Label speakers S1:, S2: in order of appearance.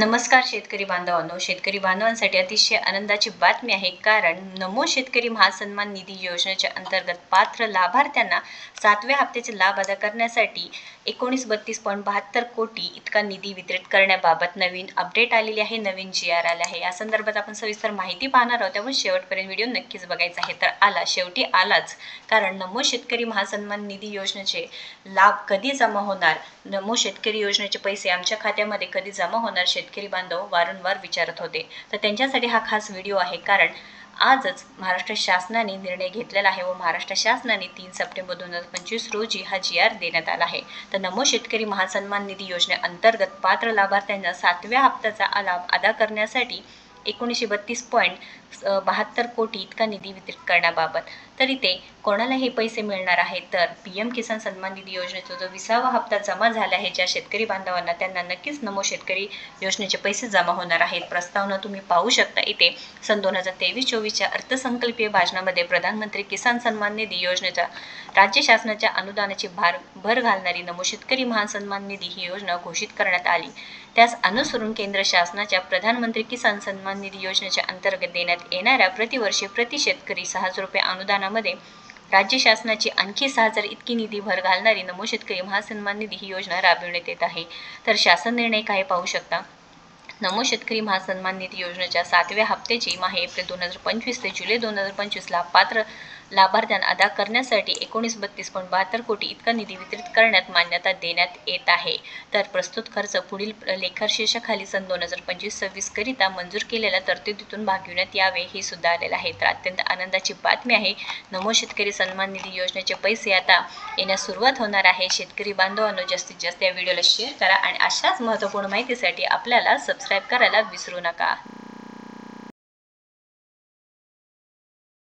S1: नमस्कार शेतकरी बांधवांनो, शेतकरी बांधवांसाठी अतिशय आनंदाची बातमी आहे, कारण नमो शेतकरी महासन्मान निधी योजनेच्या अंतर्गत पात्र लाभार्थ्यांना 7व्या हप्त्याचे लाभ अदा करण्यासाठी 1932.72 कोटी इतका निधी वितरित करण्याबाबत नवीन अपडेट आलेली आहे, नवीन GR आले आहे। या संदर्भात आपण सविस्तर माहिती पाहणार आहोत, त्यामुळे शेवटपर्यंत व्हिडिओ नक्कीच बघायचा आहे। तर शेवटी आलाच, कारण नमो शेतकरी महासन्मान निधी योजनेचे लाभ कधी जमा होणार, नमो शेतकरी योजनेचे पैसे आमच्या खात्यामध्ये कधी जमा होणार, शेतकरी बांधव वारंवार विचारत होते। तर त्यांच्यासाठी हा खास व्हिडिओ आहे, कारण आजच महाराष्ट्र शासनाने निर्णय घेतलेला आहे व महाराष्ट्र शासनाने 3 सप्टेंबर 2025 रोजी हा GR देण्यात आला आहे। तर नमो शेतकरी महासन्मान निधी योजनेअंतर्गत पात्र लाभार्थ्यांना 7व्या हप्त्याचा लाभ अदा करण्यासाठी 1932.72 कोटी इतका निधी वितरित करण्याबाबत। तर इथे कोणाला हे पैसे मिळणार आहेत, तर PM किसान सन्मान निधी योजनेचा जो 20वा हप्ता जमा झाला आहे, ज्या शेतकरी बांधवांना त्यांना नक्कीच नमो शेतकरी योजनेचे पैसे जमा होणार आहेत। प्रस्तावना तुम्ही पाहू शकता इथे। सन 2023-24च्या अर्थसंकल्पीय भाषणामध्ये प्रधानमंत्री किसान सन्मान निधी योजनेच्या राज्य शासनाच्या अनुदानाची भर घालणारी नमो शेतकरी महासन्मान निधी ही योजना घोषित करण्यात आली। त्यास अनुसरून केंद्र शासनाच्या प्रधानमंत्री किसान सन्मान निधी योजनेच्या अंतर्गत देण्यात येणाऱ्या प्रतिवर्षी प्रति शेतकरी 6,000 रुपये अनुदानामध्ये राज्य शासनाची आणखी 6,000 इतकी निधी भर घालणारी नमो शेतकरी महासन्मान निधी ही योजना राबविण्यात येत आहे। तर शासन निर्णय काय पाहू शकता। नमो शेतकरी महासन्मान निधी योजनेच्या 7व्या हप्त्याची माहे एप्रिल 2025 ते जुलै 2025 ला पात्र लाभार्थ्यांना अदा करण्यासाठी 1932.72 कोटी इतका निधी वितरित करण्यात मान्यता देण्यात येत आहे। तर प्रस्तुत खर्च पुढील लेखाशीर्षाखाली सन 2025-26 करिता मंजूर केलेल्या तरतुदीतून भागविण्यात यावे, हे सुद्धा आलेलं आहे। तर अत्यंत आनंदाची बातमी आहे, नमो शेतकरी सन्मान निधी योजनेचे पैसे आता येण्यास सुरुवात होणार आहे। शेतकरी बांधवांनो, जास्तीत जास्त या व्हिडिओला शेअर करा आणि अशाच महत्त्वपूर्ण माहितीसाठी आपल्याला सबस्क्राईब करायला विसरू नका।